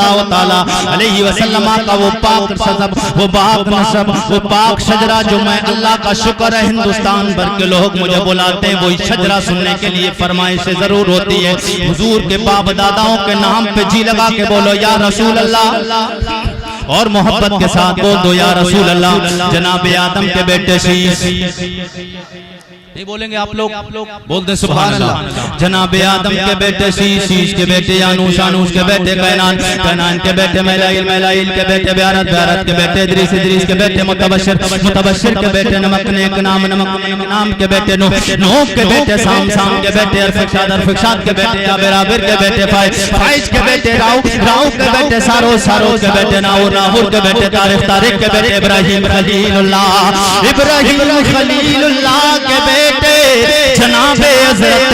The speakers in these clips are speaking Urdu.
اللہ تعالیٰ علیہ وسلم کا وہ پاک سزب، وہ پاک نسب، وہ پاک شجرہ جو میں اللہ کا شکر ہے ہندوستان بھر کے لوگ مجھے بلاتے ہیں، وہی شجرہ سننے کے لیے فرمائشیں ضرور ہوتی ہے۔ حضور کے باپ داداؤں کے نام پہ جی لگا کے بولو یا رسول اللہ، اور محبت کے ساتھ بول دو یا رسول اللہ۔ جناب آدم کے بیٹے شیش، نہیں بولیں گے آپ لوگ؟ بول دیں سبحان اللہ۔ جناب آدم کے بیٹے شیش، شیش کے بیٹے یانوش، یانوش کے بیٹے قینان، قینان کے بیٹے میلائیل، میلائیل کے بیٹے بیارت، بیارت کے بیٹے ادریس، ادریس کے بیٹے متبشر، متبشر کے بیٹے نمک نیک نام، نمک نیک نام کے بیٹے نوح، نوح کے بیٹے سام، سام کے بیٹے ارفقشاد، ارفقشاد کے بیٹے عابر، عابر کے بیٹے فائز، فائز کے بیٹے راؤ، راؤ کے بیٹے سارو، سارو کے بیٹے ناہور، ناہور کے بیٹے طارق، طارق کے بیٹے ابراہیم خلیل اللہ، ابراہیم خلیل اللہ کے بیٹے جناب حضرت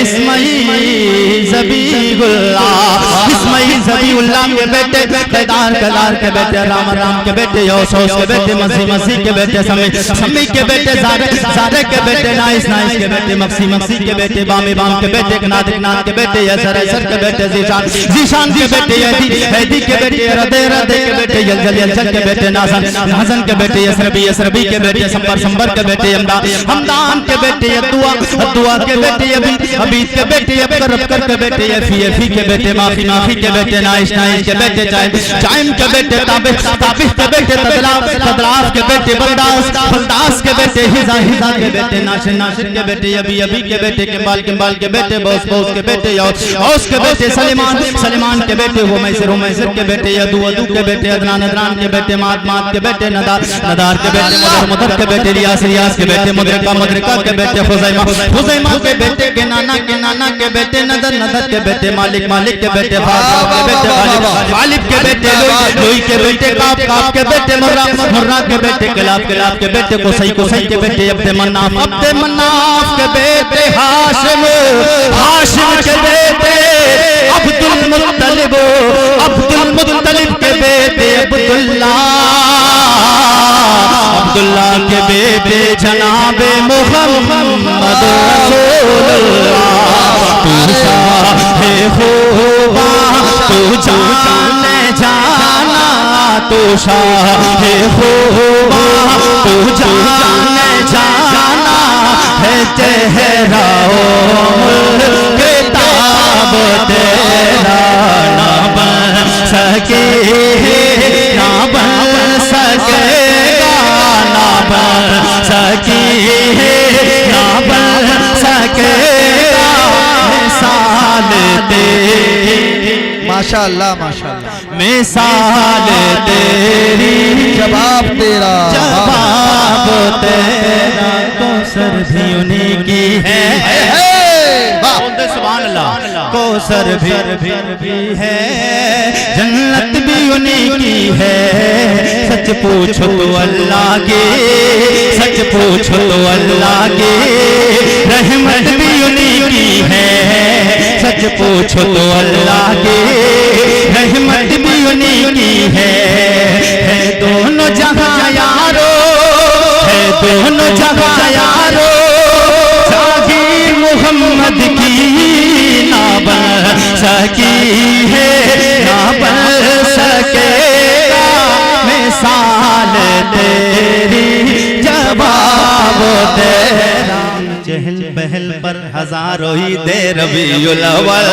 اسماعیل ذبیح اللہ، اسماعیل ذبیح اللہ کے بیٹے قیدار، قیدار کے بیٹے رام، رام کے بیٹے یوسوس کے بیٹے مسیح، مسیح کے بیٹے سمی، سمی کے بیٹے زارے، زارے کے بیٹے نائس، نائس کے بیٹے مقسی، مقسی کے بیٹے بامی، بام کے بیٹے کناد، کناد کے بیٹے یسر، یسر کے بیٹے زیشان، زیشان کے بیٹے یدی، یدی کے بیٹے ردے، ردے کے بیٹے یلجل، یلجل کے بیٹے نازن، نازن کے بیٹے یسربی، یسربی کے بیٹے سمبر، سمبر کے بیٹے ہمدان، ہمدان کے بیٹے یدعا، دعا کے بیٹے عبید، عبید کے بیٹے ابکر، ابکر کے بیٹے یفی، یفی کے بیٹے مافی، مافی کے بیٹے نائش، نائش کے بیٹے چائم، چائم کے بیٹے تابخ، تابخ کے بیٹے تدلاف، تدلاف کے بیٹے بلداس، بلداس کے بیٹے ہزا، ہزا کے بیٹے ناشر، ناشر کے بیٹے ابی، ابی کے بیٹے کمبال، کمبال کے بیٹے بوس، بوس کے بیٹے یوس، یوس کے بیٹے سلیمان، سلیمان کے بیٹے ہومیسر، ہومیسر کے بیٹے یدو، ادو کے بیٹے ادنان، ادنان کے بیٹے ماد، ماد کے بیٹے ندار، ندار کے بیٹے مدر، مدر کے بیٹے ریاس، ریاس کے بیٹے مدرکہ، مدرکہ کے بیٹے خزیمہ، خزیمہ کے بیٹے کے نانا کے بیٹے نظر، نظر کے بیٹے مالک، مالک کے بیٹے فاضل کے بیٹے غالب، غالب کے بیٹے لوئی کے بیٹے کاف، کاف کے بیٹے مرہ، مرہ کے بیٹے کلاب، کلاب کے بیٹے قصی، قصی کے بیٹے عبد مناف، عبد مناف کے بیٹے ہاشم، ہاشم کے بیٹے عبد المطلب، عبد المطلب کے بیٹے عبداللہ، عبداللہ کے بیٹے جناب محمد رسول اللہ۔ تو شاہ خوبا تو جانے جانا، تو شاہ خوبا تو جانے جانا ہے، چہرہ ملک کتاب تیرا نہ بن سکے، نہ بن سکے، نہ بن سکے مثال تیری، ماشاءاللہ ماشاءاللہ، مثال تیری، جواب تیرا، جواب تیرا، کوثر بھی انہی کی ہے، سبحان اللہ، کوثر بھی ہے، جنت بھی انہی کی ہے، سچ پوچھو تو اللہ کی، سچ پوچھو تو اللہ کی، رحمت بھی انہی کی ہے، سچ پوچھو تو اللہ کی، رحمت بھی انہی کی ہے دونوں جہاں یارو، ہے دونوں جہاں یارو، جاگیر محمد کی نہ بن سکی ہے، نہ بن سکے مثال تیری، جواب تیرا، چہل پہل پر ہزاروں ہی دے ربیع الاول،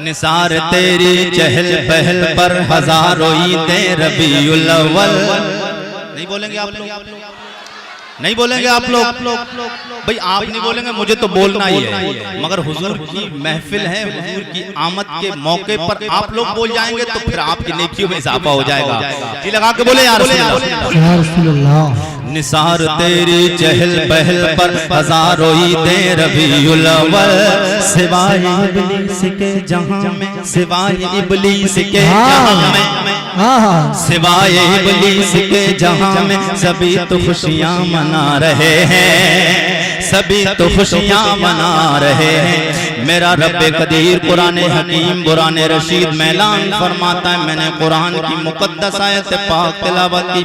نثار تیری چہل پہل پر ہزاروں ہی دے ربیع الاول۔ نہیں بولیں گے آپ لوگ؟ نہیں بولیں گے آپ لوگ؟ بھئی آپ نہیں بولیں گے، مجھے تو بولنا ہی ہے، مگر حضور کی محفل ہے، حضور کی آمد کے موقع پر آپ لوگ بول جائیں گے تو پھر آپ کی نیکیوں میں اضافہ ہو جائے گا۔ جی لگا کے بولے یا رسول اللہ۔ نثار تیری چہل پہل پر ہزاروں ہی دے ربیع الاول، سوائے ابلیس کے جہاں میں، سوائے ابلیس کے جہاں میں، سوائے ابلیس کے جہاں میں سبھی تو خوشیاں منا رہے ہیں، سبھی تو خوشیاں منا رہے ہیں۔ میرا رب قدیر قرآن حکیم قرآن رشید میں اعلان فرماتا ہے، میں نے قرآن کی مقدس آیت پاک تلاوت کی،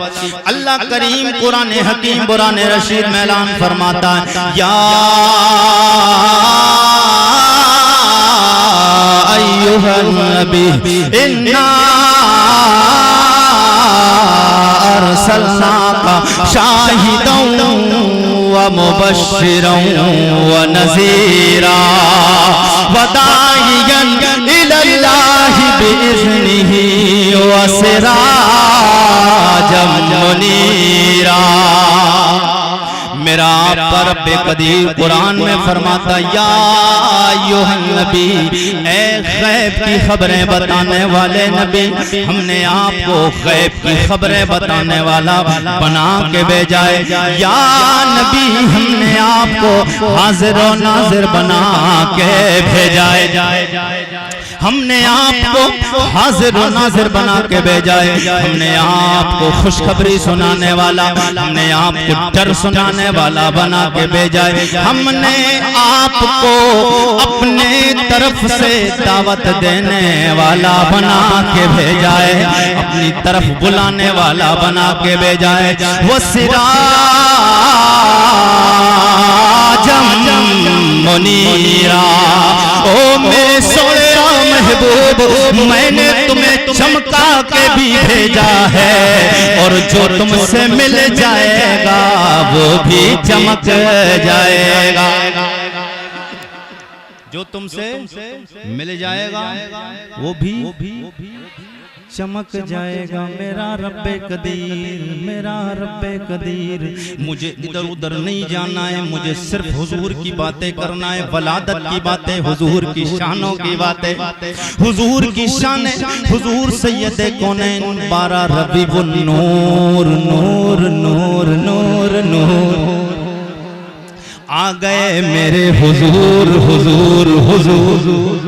اللہ کریم قرآن حکیم قرآن رشید میں اعلان فرماتا ہے، یا ایھا النبی انا ارسلناک شاہدا ومبشرا ونذیرا وداعیا الی اللہ بإذنہ وسراجا منیرا۔ میرا آپ پر رب قدیر قرآن میں فرماتا یا ایھا النبی، اے غیب کی خبریں بتانے والے نبی، ہم نے آپ کو غیب کی خبریں بتانے والا بنا کے بھیجا ہے۔ یا نبی، ہم نے آپ کو حاضر و ناظر بنا کے بھیجا ہے۔ ہم نے آپ کو حاضر و ناظر بنا کے بھیجا ہے۔ ہم نے آپ کو خوشخبری سنانے والا، ہم نے آپ کو ڈر سنانے والا بنا کے بھیجا ہے۔ ہم نے آپ کو اپنے طرف سے دعوت دینے والا بنا کے بھیجا ہے، اپنی طرف بلانے والا بنا کے بھیجا ہے۔ وسراجا منیرا، او میرے سونے محبوب، میں نے تمہیں چمکا کے بھی بھیجا ہے، اور جو تم سے مل جائے گا وہ بھی چمک جائے گا۔ جو تم سے مل جائے گا وہ بھی چمک جائے گا۔ میرا رب قدیر، میرا رب قدیر، مجھے ادھر ادھر نہیں جانا ہے، مجھے صرف حضور کی باتیں کرنا ہے، ولادت کی باتیں، حضور کی شانوں کی باتیں، حضور کی شانیں، حضور سید کونین 12 ربیع النور، نور نور نور نور آ گئے میرے حضور، حضور حضور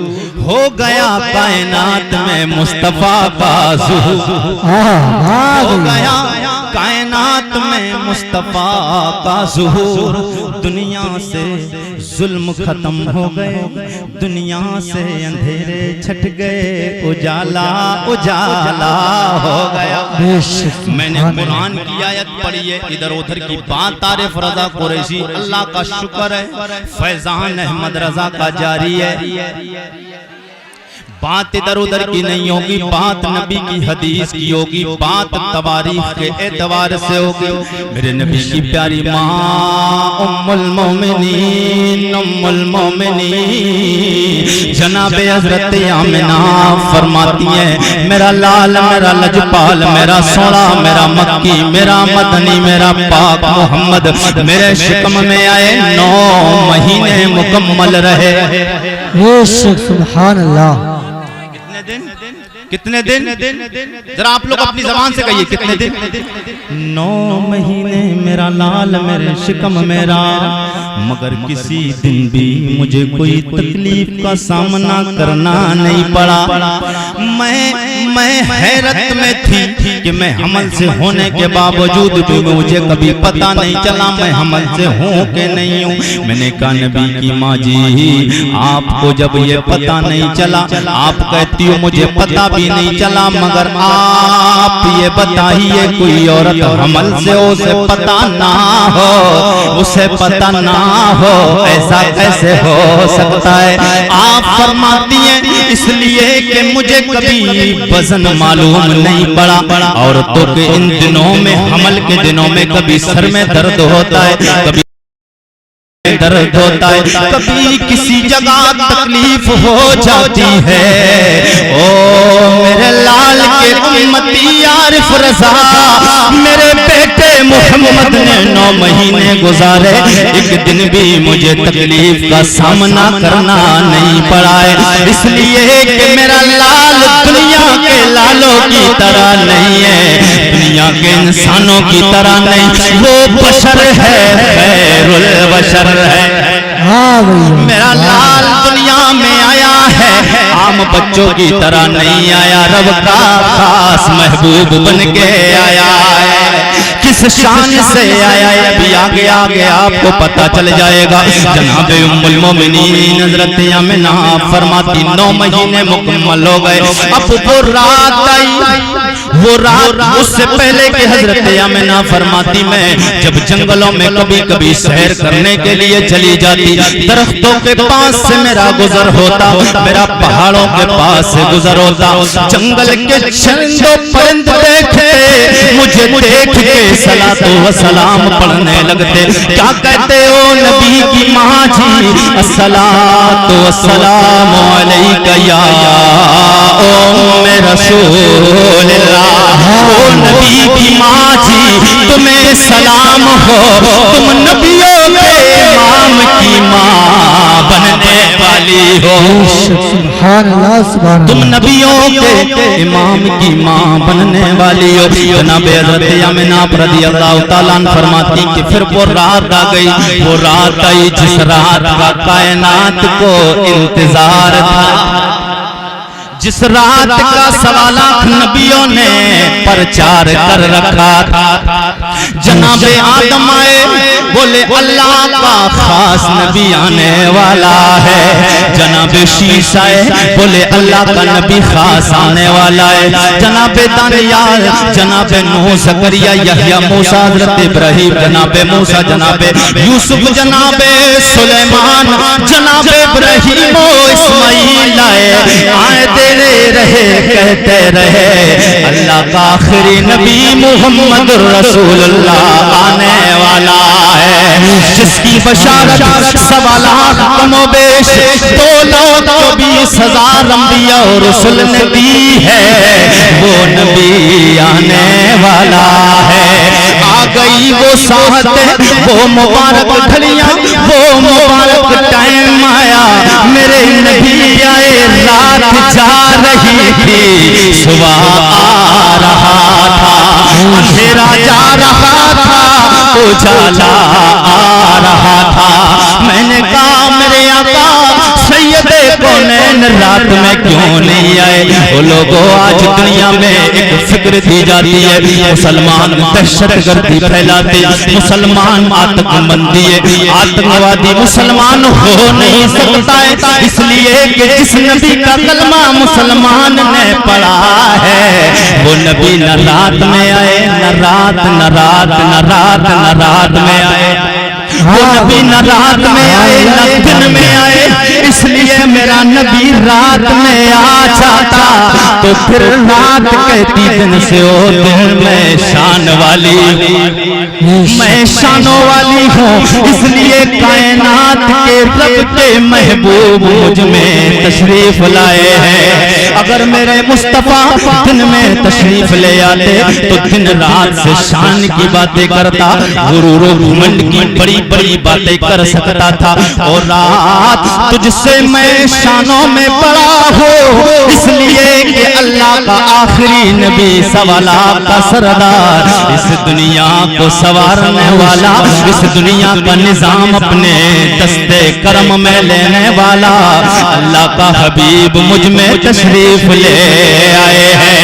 ہو گیا کائنات میں مصطفیٰ کا ظہور، ہو گیا کائنات میں مصطفیٰ کا ظہور۔ دنیا سے ظلم ختم ہو گئے، دنیا سے اندھیرے چھٹ گئے، اجالا اجالا ہو گیا۔ میں نے قرآن کی آیت پڑھی ہے، ادھر ادھر کی بات عارف رضا قریشی، اللہ کا شکر ہے فیضان احمد رضا کا جاری ہے۔ بات ادھر ادھر کی نہیں ہوگی، بات نبی کی حدیث کی ہوگی، بات تواریخ کے اعتبار سے ہوگی۔ میرے نبی کی پیاری ماں ام المومنین، ام المومنین جناب حضرت آمنہ فرماتی ہیں میرا لال، میرا لجپال، میرا سونا، میرا مکی، میرا مدنی، میرا پاک محمد میرے شکم میں آئے 9 مہینے مکمل رہے۔ سبحان اللہ۔ کتنے دن؟ ذرا آپ لوگ اپنی زبان سے کہیے کتنے دن؟ 9 مہینے میرا لال میرے شکم میرا، مگر کسی دن بھی مجھے کوئی تکلیف کا سامنا کرنا نہیں پڑا۔ میں حیرت میں تھی کہ میں حمل سے ہونے کے باوجود بھی مجھے کبھی پتہ نہیں چلا میں حمل سے ہوں کہ نہیں ہوں۔ میں نے کہا نبی کی ماں جی، آپ کو جب یہ پتہ نہیں چلا، آپ کہتی ہو مجھے پتہ بھی نہیں چلا، مگر آپ یہ بتائیے کوئی عورت حمل سے اسے پتہ نہ ہو، اسے پتہ نہ ہو، ایسا کیسے ہو سکتا ہے؟ آپ فرماتی ہیں اس لیے کہ مجھے کبھی وزن معلوم نہیں پڑا، عورتوں کے ان دنوں میں، حمل کے دنوں میں کبھی سر میں درد ہوتا ہے، کبھی درد ہوتا ہے، کبھی کسی جگہ تکلیف ہو جاتی ہے۔ او میرے لال کے امتی عارف رضا، میرے بیٹے محمد نے 9 مہینے گزارے، ایک دن بھی مجھے تکلیف کا سامنا کرنا نہیں پڑا ہے، اس لیے کہ میرا لال دنیا کے لالوں کی طرح نہیں ہے، دنیا کے انسانوں کی طرح نہیں، وہ بشر ہے، خیر البشر ہے۔ میرا لال دنیا میں آیا ہے، عام بچوں کی طرح نہیں آیا، رب کا خاص محبوب بن کے آیا ہے۔ کس شان سے آیا ہے ابھی آگے آگے آپ کو پتہ چل جائے گا۔ جناب ام المومنین حضرت آمنہ فرماتی 9 مہینے مکمل ہو گئے، اب وہ رات آئی، وہ رات اس سے پہلے کہ حضرت آمنہ فرماتی میں جب جنگلوں میں کبھی کبھی سیر کرنے کے لیے چلی جاتی، درختوں کے پاس سے میرا گزر ہوتا، میرا پہاڑوں کے پاس سے گزر ہوتا، جنگل کے چرند و پرند دیکھتے مجھے دیکھ کے صلاۃ و سلام پڑھنے لگتے. کیا کہتے ہو نبی کی ماں جی؟ الصلاۃ والسلام علیک یا ام رسول اللہ. او نبی کی ماں جی تمہیں سلام ہو، تم نبیوں کے امام کی ماں بننے والی ہو. سبحان اللہ سبحان تم اللہ. نبیوں کے امام کی ماں بننے والی ہو. جناب حضرت آمنہ رضی اللہ تعالیٰ عنہ فرماتی کہ پھر وہ رات آ گئی. وہ رات آئی جس رات کا کائنات کو انتظار تھا، جس رات کا 1.25 لاکھ نبیوں نے پرچار کر رکھا تھا. جناب آدم آئے، بولے اللہ کا خاص نبی آنے والا ہے. جناب شیش آئے، بولے اللہ کا نبی خاص آنے والا ہے. جناب دانیال، جناب نوح، زکریا، یحییٰ، موسیٰ، حضرت ابراہیم، جناب موسیٰ، جناب یوسف، جناب سلیمان، جناب ابراہیم و اسماعیل آئے دینے رہے کہتے رہے اللہ کا آخری نبی محمد رسول اللہ آنے والا ہے. جس کی بشارت 1.25 لاکھ کم و بیش 2,24,000 انبیاء اور رسول نے دی ہے، وہ نبی آنے والا ہے. آ گئی وہ ساعت، وہ مبارک گھڑیاں، وہ مبارک ٹائم آیا. میرے نبی آئے، رات جا رہی تھی، صبح آ رہا تھا. اندھیرا جا رہا تھا، اجالا آ رہا تھا. میں نے کہا میرے آقا سید کونین رات میں کیوں نہیں آئے؟ وہ لوگوں آج دنیا میں ایک فکر دی جاتی ہے، مسلمان دہشت گردی پھیلاتے، مسلمان آتنکوادی مسلمان ہو نہیں سکتا ہے، اس لیے کہ جس نبی کا کلمہ مسلمان نے پڑھا ہے وہ نبی نہ رات میں آئے، نہ رات میں آئے. وہ نبی نہ رات میں آئے نہ دن میں آئے. اس لیے میرا نبی رات میں آ جاتا تو پھر رات کہتی دن سے ہو، دن میں شان والی ہوں، میں شانوں والی ہوں. اس لیے کائنات کے رب کے محبوب مجھ میں تشریف لائے ہیں. اگر میرے مصطفیٰ دن میں تشریف لے آتے تو دن رات سے شان کی باتیں کرتا، غرور و گھمنڈ کی بڑی بڑی باتیں کر سکتا تھا. اور رات تجھ سے میں شانوں میں پڑا ہوں، اس لیے کہ اللہ کا آخری نبی 1.25 لاکھ کا سردار، اس دنیا کو سنوارنے والا، اس دنیا کا نظام اپنے دستے کرم میں لینے والا، اللہ کا حبیب مجھ میں تشریف لے آئے ہیں.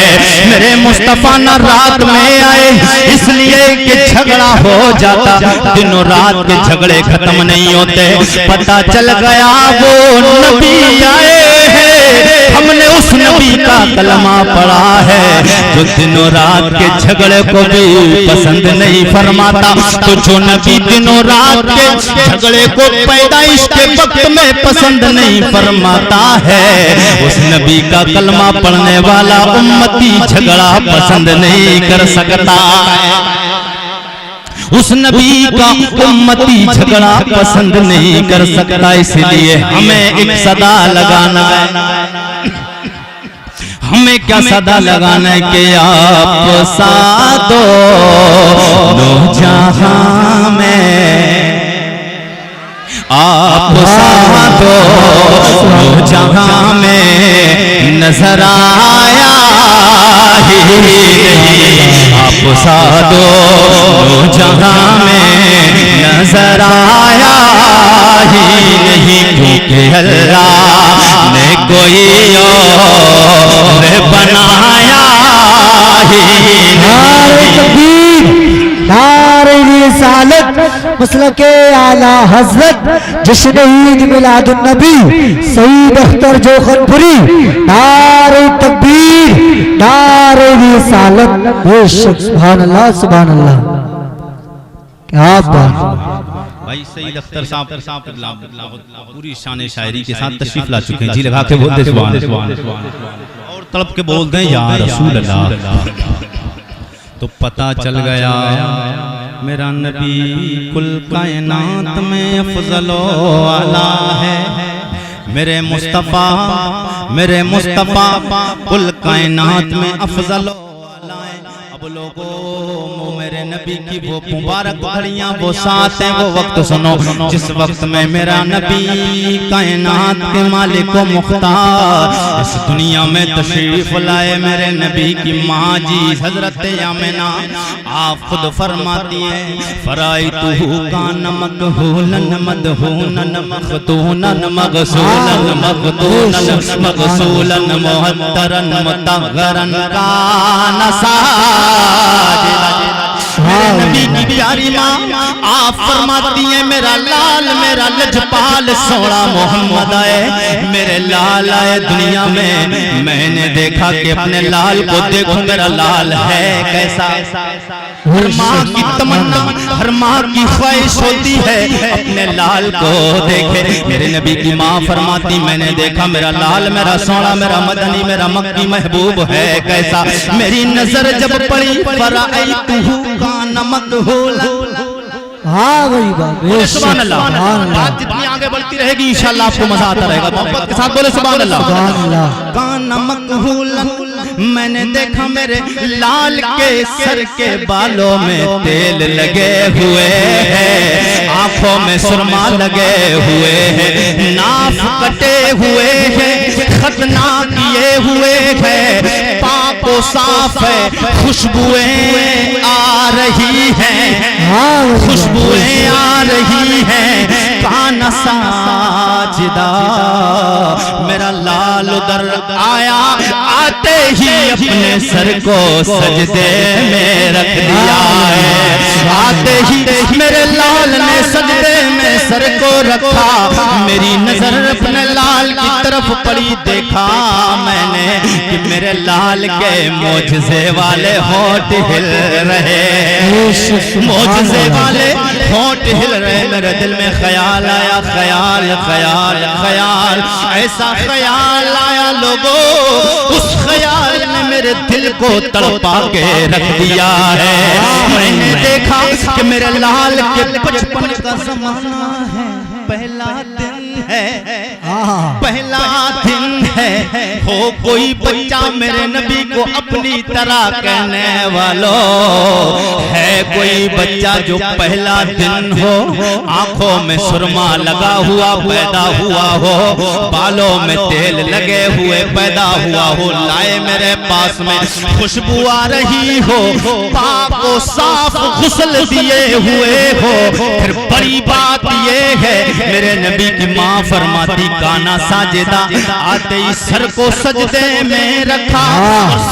میرے مصطفیٰ نہ رات میں آئے، اس لیے کہ جھگڑا ہو جاتا. دنوں رات کے جھگڑے ختم نہیں ہوتے. پتہ چل گیا وہ نبی آئے ہیں، ہم نے اس نبی کا کلمہ پڑھا ہے جو دنوں رات کے جھگڑے کو بھی پسند نہیں فرماتا. تو جو نبی دنوں رات کے جھگڑے کو پیدائش کے وقت میں پسند نہیں فرماتا ہے، اس نبی کا کلمہ پڑھنے والا امتی جھگڑا پسند نہیں کر سکتا. اس نبی کا امتی جھگڑا پسند نہیں کر سکتا. اس لیے ہمیں ایک صدا لگانا ہے. ہمیں کیا صدا لگانا ہے کہ آپ سادو دو جہاں میں، آپ سادو دو جہاں میں نظر آیا ہی نہیں. آپ سادو دو جہاں میں نظر آیا ہی نہیں، کیونکہ اللہ نے کوئی اور بنایا ہی نہیں. نعرہ رسالت مسلک اعلیٰ حضرت جشن عید میلاد النبی سعید اختر جوخن پوری، نعرہ تکبیر، نعرہ رسالت. بے شک سبحان اللہ سبحان اللہ. کیا بات. بھائی سید اختر صاحب پوری شان شاعری کے ساتھ تشریف لا چکے ہیں، جی لگا کے بولتے سبحان اللہ اور طلب کے بول دیں یا رسول اللہ. تو پتہ چل گیا میرا نبی کل کائنات میں افضل و اعلیٰ ہے. میرے مصطفیٰ کل کائنات میں افضل و اعلیٰ ہے. اب لوگوں میرے نبی کی وہ مبارک گھڑیاں وہ ساتھ ہیں، وہ وقت سنو جس وقت میں میرا نبی کائنات کے مالک و مختار اس دنیا میں تشریف لائے. میرے نبی کی ماں جی حضرت آمنہ آپ خود فرماتی ہیں فرائتہ کان مکہولاً مدہوناً مختوناً مغسولاً مغسولاً محتراً مطہراً کان میرے نبی کی پیاری ماں آپ فرماتی ہیں میرا لال میرا لجپال سونا محمد آئے، میرے لال آئے دنیا میں نے دیکھا کہ اپنے لال کو دیکھو میرا لال ہے کیسا. ہر ماں کی تمنا ہر ماں کی خواہش ہوتی ہے اپنے لال کو دیکھے. میرے نبی کی ماں فرماتی میں نے دیکھا میرا لال میرا سونا میرا مدنی میرا مکی محبوب ہے کیسا. میری نظر جب پڑی فرائتہ کان مکہولاً. ہاں وہی بات. سبحان اللہ. بات جتنی آگے بڑھتی رہے گی انشاءاللہ آپ کو مزہ آتا رہے گا. محبت کے ساتھ بولے سبحان اللہ. کان مکہولاً میں نے دیکھا میرے لال کے سر کے بالوں میں تیل لگے ہوئے ہیں، آنکھوں میں سرما لگے ہوئے ہیں، ناف کٹے ہوئے ہیں، ختنہ کیے ہوئے ہیں، پاک و صاف ہے، خوشبوئیں آ رہی ہیں، خوشبوئیں آ رہی ہیں. کان ساجدہ میرا لال ادھر آیا، آتے ہی اپنے سر کو سجدے میں رکھ دیا ہے. آتے ہی میرے لال نے سجدے میں سر کو رکھا. میری نظر اپنے لال کی طرف پڑی، دیکھا میں نے کہ میرے لال کے معجزے والے ہونٹ ہل رہے ہیں، معجزے والے ہونٹ ہل رہے. میرے دل میں خیال آیا، خیال خیال خیال ایسا خیال آیا لوگوں، اس خیال نے میرے دل کو تڑپا کے رکھ دیا ہے. میں نے دیکھا کہ میرے لال کے بچپن کا زمانہ ہے، پہلا دن ہے، پہلا دن ہے. ہو کوئی بچہ میرے نبی کو اپنی طرح کہنے والوں، ہے کوئی بچہ جو پہلا دن ہو، آنکھوں میں سرما لگا ہوا پیدا ہوا ہو، بالوں میں تیل لگے ہوئے پیدا ہوا ہو، لائے میرے پاس میں خوشبو آ رہی ہو، پاک و صاف غسل دیے ہوئے ہو. پھر بڑی بات یہ ہے میرے نبی کی ماں فرماتی کانا ساجدہ، آتے ہی سر کو سجدے میں رکھا.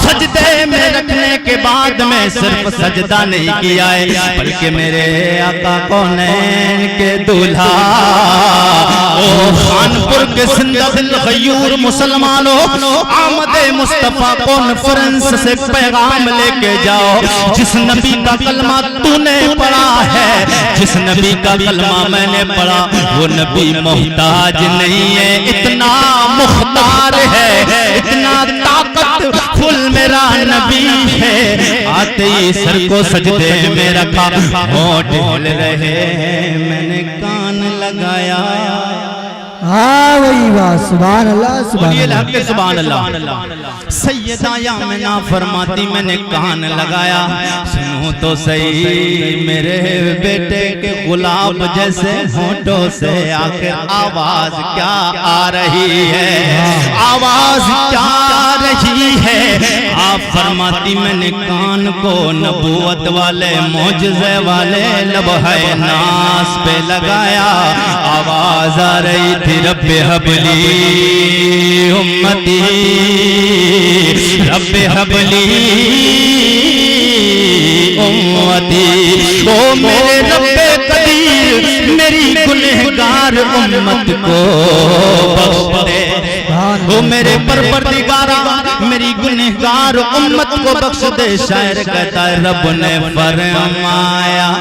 سجدے میں رکھنے کے بعد میں صرف سجدہ نہیں کیا ہے بلکہ میرے آقا کونین کے دولہا او خانپور کے زندہ دل غیور مسلمانوں، آمد مصطفیٰ کانفرنس سے پیغام لے کے جاؤ. جس نبی کا کلمہ تو نے پڑھا ہے، جس نبی کا کلمہ میں نے پڑھا، وہ نبی محتاج نہیں ہے، اتنا مختار ہے، اتنا طاقت فل میرا نبی ہے. آتے ہی سر کو سجدے میں رکھا، ہونٹ ہل رہے ہیں، میں نے کان لگایا. ہاں وہی بات. سبحان اللہ سبحان اللہ سبحان اللہ. سیدہ آمنہ فرماتی میں نے کان لگایا، سنو تو صحیح میرے بیٹے کے گلاب جیسے ہونٹوں سے آخر آواز کیا آ رہی ہے، آواز کیا آ رہی ہے. آپ فرماتی میں نے کان کو نبوت والے معجزے والے لبہ ناس پہ لگایا، آواز آ رہی تھی رب حبلی امتی، رب حبلی امتی. او میرے رب قدیر میری گنہگار امت کو بخش دے. او میرے پروردگارا میری گنہگار امت کو بخش دے. شاعر کہتا ہے رب نے فرمایا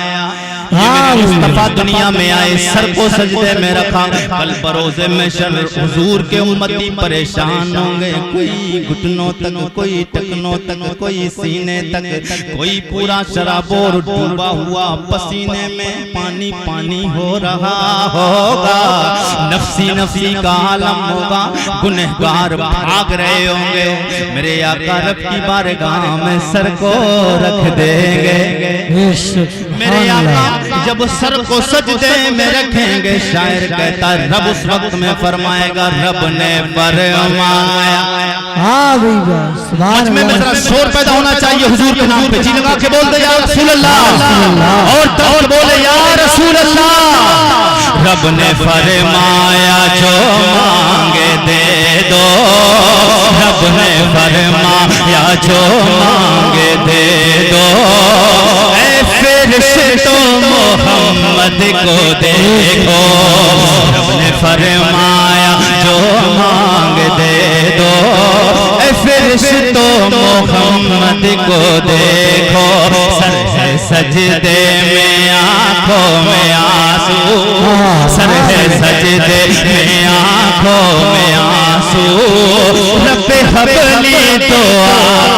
یہ میرے مصطفیٰ دنیا میں آئے سر کو سجدے میں رکھا کل بروز محشر حضور کے امتی پریشان ہوں گے کوئی گھٹنوں تک کوئی ٹکنوں تک کوئی سینے تک کوئی پورا شرابور ڈوبا ہوا پسینے میں پانی پانی ہو رہا ہوگا نفسی نفسی کا عالم ہوگا گنہگار بھاگ رہے ہوں گے میرے آقا رب کی بارگاہ میں سر کو رکھ دیں گے میرے آقا جب سر کو سجدے میں رکھیں گے شاعر کہتا ہے رب اس وقت میں فرمائے گا رب نے فرمایا مجھ میں ذرا شور پیدا ہونا چاہیے حضور کے نام پہ جی لگا کے بول دے یا رسول اللہ اور بولے یا رسول اللہ رب نے فرمایا جو مانگے دے دو رب نے فرمایا جو مانگے دے دو اے فرشتوں محمد کو دیکھو رب نے فرمایا جو مانگ دے دو اے فرشتوں محمد کو دیکھو سر ہے سجدے میں آنکھوں میں آنسو سر ہے سجدے میں آنکھوں میں آنسو رب حبلی دعا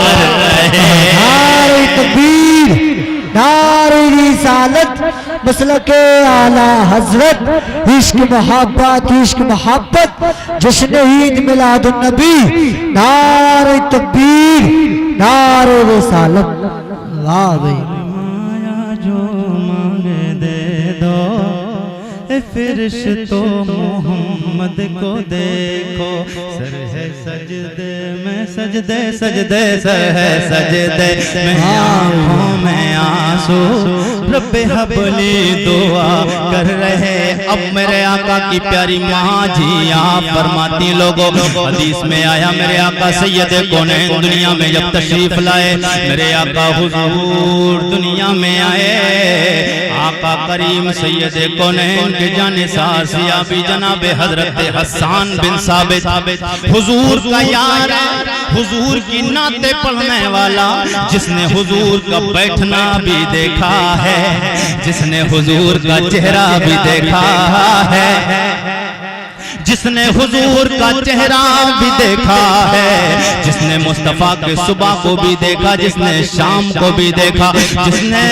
کر رہے نعرہ تکبیر نعرہ رسالت مسلک اعلی حضرت عشق محبت جشن عید میلاد النبی نعرہ تکبیر نعرہ رسالت واہ بھائی جو مانگے دے دو اے فرشتوں محمد کو دیکھو سر ہے سجدے میں سجدے سجدے سر ہے سجدے میں آنکھوں میں آنسو رب حبلی دعا کر رہے اب میرے آقا کی پیاری ماں جی آپ فرماتی لوگوں حدیث میں آیا میرے آقا سید کونین دنیا میں جب تشریف لائے میرے آقا حضور دنیا میں آئے آقا کریم سید کونین کے جانثار سیابی جناب حضرت حسان بن ثابت حضور کا یار حضور کی نعتیں پڑھنے والا جس نے حضور کا بیٹھنا بھی دیکھا ہے جس نے حضور کا چہرہ بھی دیکھا ہے جس نے حضور کا چہرہ بھی دیکھا ہے جس نے مصطفیٰ کے صبح کو بھی دیکھا جس نے شام کو بھی دیکھا جس نے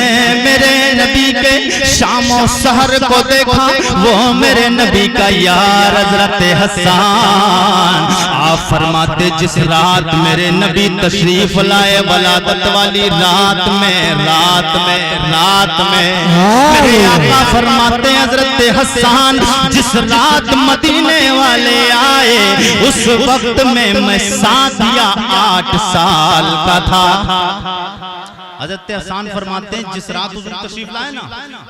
میرے نبی کے شام و سحر کو دیکھا وہ میرے نبی کا یار حضرت حسان آپ فرماتے جس رات میرے نبی تشریف لائے ولادت والی رات میں میرے آقا فرماتے حضرت حسان جس رات مدینے والے آئے اس وقت میں 7 یا 8 سال کا تھا حضرت حسان فرماتے ہیں جس رات حضور تشریف لائے نا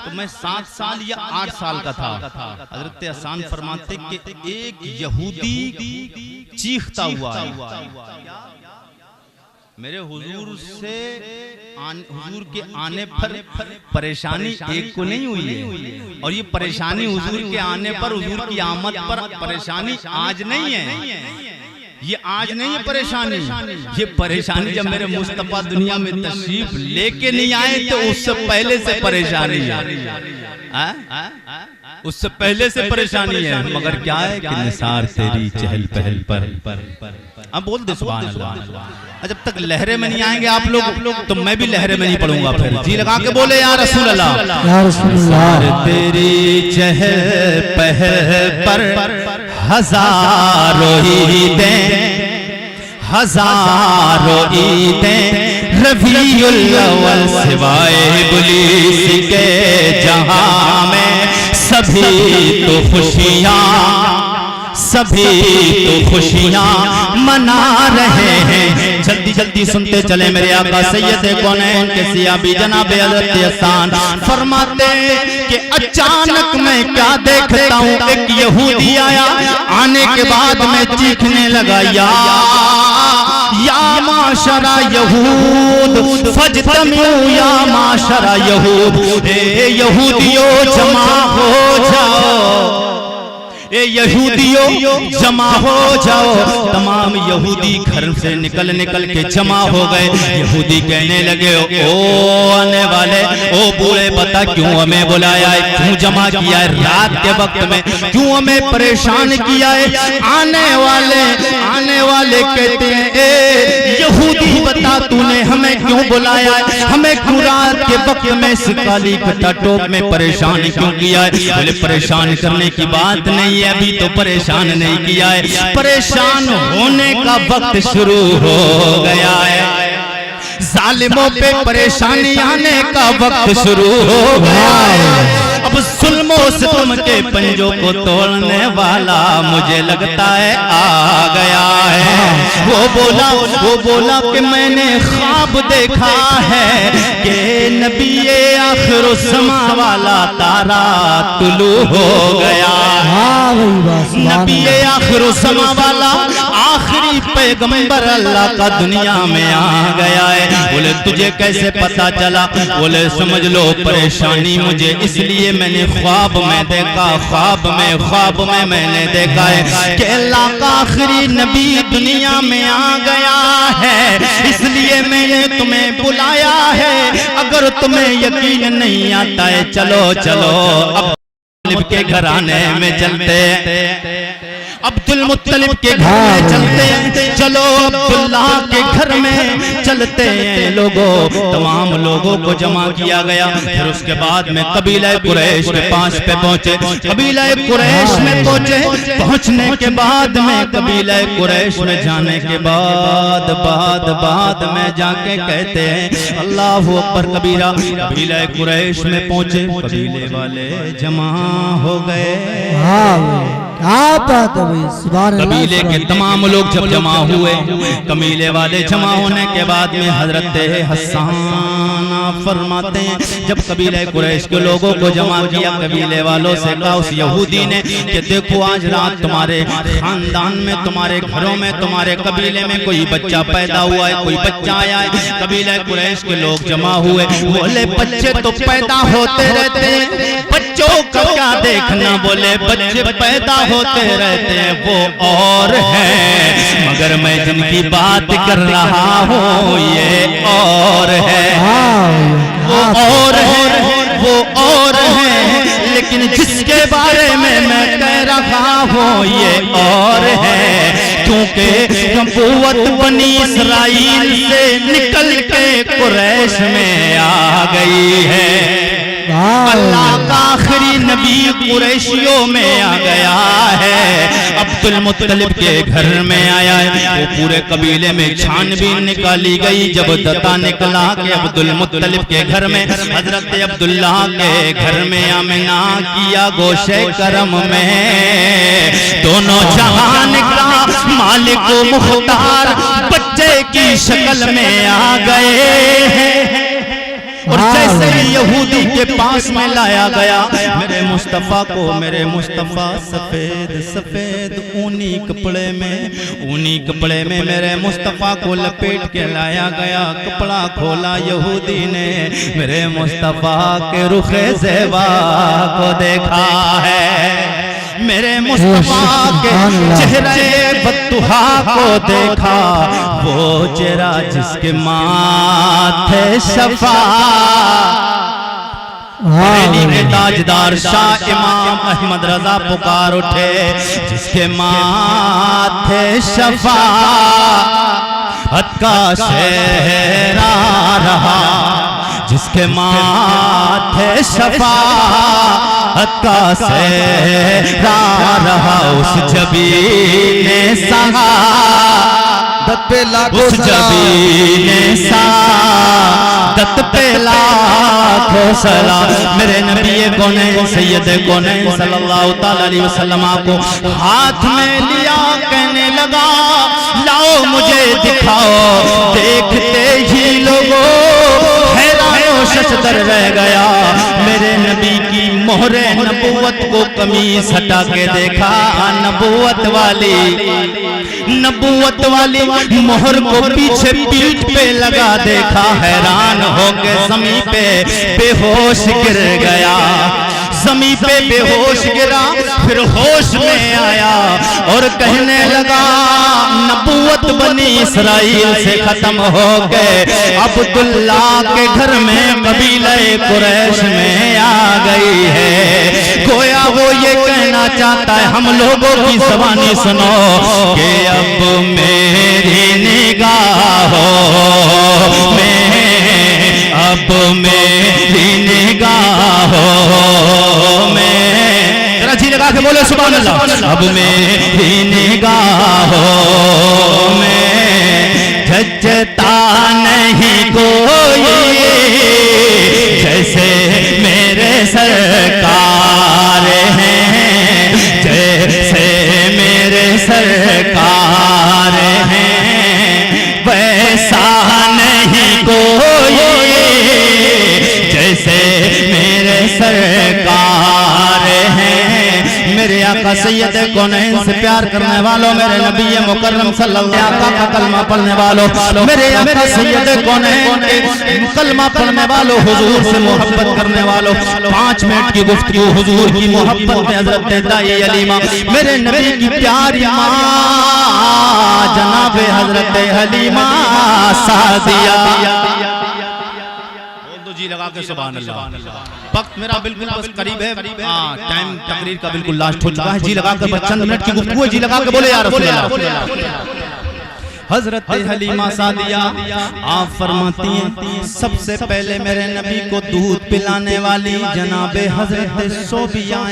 تو میں 7 سال یا 8 سال کا تھا حضرت حسان فرماتے کہ ایک یہودی چیختا ہوا ہے میرے حضور سے حضور کے آنے پر پریشانی ایک کو نہیں ہوئی ہے اور یہ پریشانی حضور کے آنے پر حضور کی آمد پر پریشانی آج نہیں ہے یہ آج نہیں ہے پریشانی یہ پریشانی جب میرے مصطفیٰ دنیا میں تشریف لے کے نہیں آئے تو اس سے پہلے سے پریشانی ہے اس سے پہلے سے پریشانی ہے مگر کیا ہے کہ نثار تیری چہل پہل پر اب بول دے سبحان اللہ جب تک لہرے میں نہیں آئیں گے آپ لوگ تو میں بھی لہرے میں نہیں پڑھوں گا پھر جی لگا کے بولے یا رسول اللہ نثار تیری چہل پہل پر ہزاروں عیدیں ربیع الاول سوائے ابلیس کے جہاں میں سبھی تو خوشیاں منا رہے ہیں جلدی جلدی سنتے چلے میرے آقا سید کونین کے سیابی جناب حضرت حسان فرماتے کہ اچانک میں کیا دیکھتا ہوں ایک یہودی آیا آنے کے بعد میں چیخنے لگا یا معاشر یہود فاجتمعوا یا معاشر یہود اے یہودیو جمع ہو جاؤ اے یہودیوں جمع ہو جاؤ. تمام یہودی گھر سے نکل کے جمع ہو گئے. یہودی کہنے لگے او آنے والے, او بوڑھے, بتا کیوں ہمیں بلایا ہے, کیوں جمع کیا ہے رات کے وقت میں, کیوں ہمیں پریشان کیا ہے. آنے والے کہتے ہیں اے یہودی بتا تو نے ہمیں کیوں بلایا ہے, ہمیں کیوں رات کے وقت میں اس کالی کٹا ٹوپ میں پریشان کیوں کیا ہے. بولے پریشان کرنے کی بات نہیں ہے, ابھی تو پریشان نہیں کیا ہے, پریشان ہونے کا وقت شروع ہو گیا ہے. ظالموں پہ پریشانی آنے کا وقت شروع ہو گیا ہے. اب ظلم و ستم کے پنجوں کو توڑنے والا مجھے لگتا ہے آ گیا ہے. وہ بولا کہ میں نے خواب دیکھا ہے کہ نبی آخر الزماں والا تارا طلوع ہو گیا. نبی آخر الزماں والا آخری پیغمبر اللہ کا دنیا میں آ گیا ہے. بولے تجھے کیسے پتا چلا؟ بولے سمجھ لو پریشانی مجھے اس لیے میں نے خواب میں دیکھا, خواب میں نے دیکھا ہے کہ اللہ کا آخری نبی دنیا میں آ گیا ہے, اس لیے میں نے تمہیں بلایا ہے. اگر تمہیں یقین نہیں آتا ہے چلو عبد المطلب کے گھرانے میں چلتے ہیں, عبد المطلب کے گھر میں چلتے ہیں, چلو عبداللہ کے گھر میں چلتے ہیں. لوگوں تمام لوگوں کو جمع کیا گیا. پھر اس کے بعد میں قبیلہ قریش کے پاس پہ پہنچے. قبیلہ قریش میں پہنچنے کے بعد میں قبیلہ قریش میں جانے کے بعد میں جا کے کہتے ہیں اللہ اکبر کبیرہ. قبیلہ قریش میں پہنچے, قبیلے والے جمع ہو گئے. قبیلے کے تمام لوگ جب جمع ہوئے, قبیلے والے جمع ہونے کے بعد میں حضرت حسان فرماتے ہیں جب قبیلہ قریش کے لوگوں کو جمع کیا, قبیلے والوں سے کہا اس یہودی نے کہ دیکھو آج رات تمہارے خاندان میں, تمہارے گھروں میں, تمہارے قبیلے میں کوئی بچہ پیدا ہوا ہے, کوئی بچہ آیا ہے. قبیلہ قریش کے لوگ جمع ہوئے. بولے بچے تو پیدا ہوتے رہتے ہیں, بچوں کا کیا دیکھنا. بولے بچے پیدا ہوتے رہتے ہیں وہ اور ہیں, مگر میں جن کی بات کر رہا ہوں یہ اور ہے, وہ اور ہیں, لیکن جس کے بارے میں کہہ رہا ہوں یہ اور ہے. کیونکہ نبوت بنی اسرائیل سے نکل کے قریش میں آ گئی ہے. اللہ کا آخری نبی قریشیوں میں آ گیا ہے, عبد المطلب کے گھر میں آیا ہے. وہ پورے قبیلے میں چھان بین نکالی گئی. جب دتا نکلا کہ عبد المطلب کے گھر میں, حضرت عبداللہ کے گھر میں آمنہ کیا گوشے کرم میں, دونوں جہان کا مالک و مختار بچے کی شکل میں آ گئے ہیں. اور جیسے یہودی کے پاس میں لایا گیا, میرے مصطفیٰ کو, میرے مصطفیٰ سفید اونی کپڑے میں میرے مصطفیٰ کو لپیٹ کے لایا گیا. کپڑا کھولا یہودی نے, میرے مصطفیٰ کے رخ زیبا کو دیکھا ہے, میرے مصطفیٰ کے چہرے بددہا کو دیکھا. وہ چہرہ جس کے ماتھے شفا, بریلی کے تاجدار شاہ امام احمد رضا پکار اٹھے, جس کے ماتھے شفا حد کا شہر آ رہا, جس کے ماتھے شفا حد کا شہر آ رہا. اس جبین سعادت پہ لاکھوں سلام. میرے نبی کونین سید کونین صلی اللہ تعالی علیہ وسلم کو ہاتھ میں لیا, کہنے لگا لاؤ مجھے دکھاؤ. دیکھتے ہی لوگوں ششدر رہ گیا. میرے نبی کی مہر نبوت کو قمیص ہٹا کے دیکھا, نبوت والی مہر کو پیچھے پیٹھ پہ لگا دیکھا. حیران ہو کے زمین پہ بے ہوش گر گیا. زمین پہ بے ہوش گرا، پھر ہوش میں آیا اور کہنے لگا نبوت بنی اسرائیل سے ختم ہو گئے، عبداللہ کے گھر میں قبیلہ قریش میں آ گئی ہے۔ گویا وہ یہ کہنا چاہتا ہے، ہم لوگوں کی زبانی سنو کہ اب میری نگاہوں میں، اب میری نگاہوں میں، ذرا جی لگا کے بولے سبحان اللہ، اب میری نگاہوں میں جھجھتا نہیں کوئی جیسے میرے سرکار ہیں، جیسے میرے سرکار ہیں، ویسا نہیں کوئی جیسے میرے سرکار ہیں۔ میرے آقا سید کونین سے پیار کرنے والوں، میرے نبی مکرم صلی اللہ علیہ وسلم کا کلمہ پڑھنے والوں، میرے آقا سید کونین کے کلمہ پڑھنے والوں، حضور سے محبت کرنے والوں، 5 منٹ کی گفتگو حضور کی محبت میں حضرت دائی علیمہ میرے نبی کی پیاری ماں جناب حضرت حلیمہ سعدیہ، جی لگا کے سبحان اللہ۔ وقت میرا بالکل بس قریب ہے، ٹائم تقریر کا بالکل لاسٹ ہو چکا ہے، جی لگا کے بس چند منٹ کی گفتگو ہے، جی لگا کے بولے یا رسول اللہ۔ حضرت حلیمہ سعدیہ آپ فرماتی ہیں سب سے پہلے میرے نبی کو دودھ پلانے والی جناب حضرت صوبیہ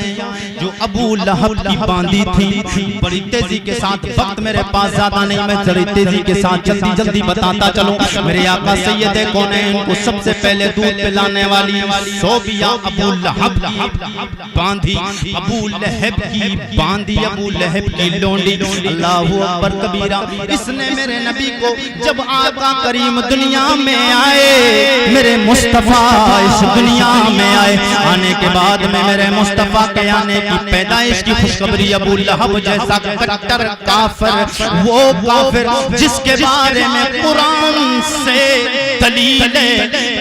جو ابو لہب کی باندھی تھی، بڑی تیزی کے ساتھ، وقت میرے پاس زیادہ نہیں، میں بڑی تیزی کے ساتھ جلدی جلدی بتاتا چلوں۔ میرے آقا سید کونین کو سب سے پہلے دودھ پلانے والی صوبیہ ابو لہب کی باندھی، ابو لہب کی باندھی، ابو لہب کی لونڈی، اللہ اکبر کبیرہ۔ اس نے میرے نبی کو جب آقا کریم دنیا میں آئے، میرے مصطفیٰ اس دنیا میں آئے، آنے کے بعد میں میرے مصطفیٰ کے آنے کی پیدائش کی خوشخبری ابو لہب جیسا کٹر کافر، وہ کافر جس کے بارے میں قرآن سے دلیل،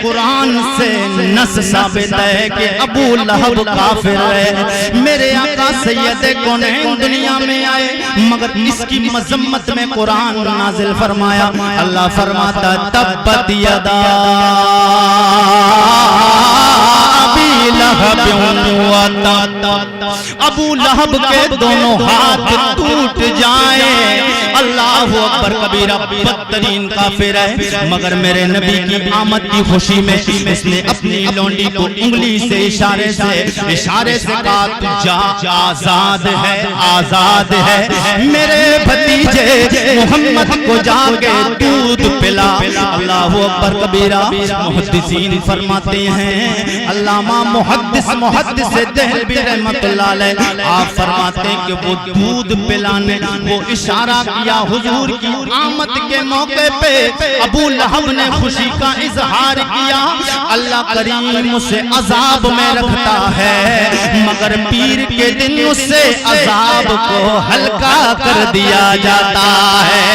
قرآن سے نص ثابت ہے کہ ابو لہب کافر ہے۔ میرے آقا سید کونین دنیا میں آئے، مگر اس کی مذمت میں قرآن نازل فرمایا، اللہ فرماتا تبت یدا ابی لہب ابو لہب کے دونوں ہاتھ ٹوٹ جائیں، اللہ اکبر کبیرہ، بدترین کافر ہے، مگر میرے نبی کی آمد کی خوشی میں اس نے اپنی لونڈی کو انگلی سے اشارے سے کہا تو جا، آزاد ہے، آزاد ہے، میرے بھتیجے محمد کو جا کے دودھ پلا، اللہ اکبر کبیرہ۔ محدثین فرماتے ہیں، علامہ محدث دہلوی رحمت اللہ علیہ آپ فرماتے ہیں کہ وہ دودھ پلانے، وہ اشارہ کیا حضور کی آمد کے موقع پہ، ابو لہب نے خوشی کا اظہار کیا، اللہ کریم اسے عذاب میں رکھتا ہے، مگر پیر کے دن اسے عذاب کو ہلکا کر دیا جاتا ہے۔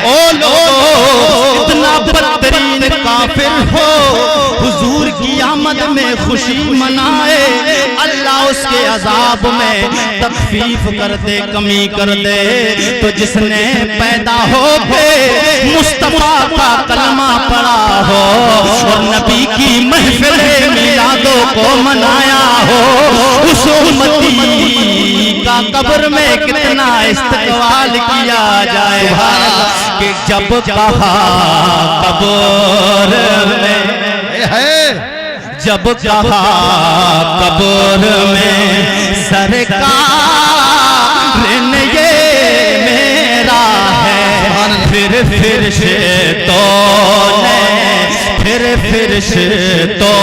او لوگ اتنا بدترین کافر ہو، حضور کی آمد میں خوشی منائے، اللہ اس کے عذاب میں تخفیف کر دے، کمی کر دے۔ تو جس نے پیدا ہو کے مصطفیٰ کا کلمہ پڑھا ہو اور نبی کی محفل میلادوں کو منایا ہو، اس امتی کا قبر میں کتنا استقبال کیا جائے گا کہ جب کہا قبر میں ہے، جب کہا قبر میں سرکار نے یہ میرا ہے، پھر فرشتوں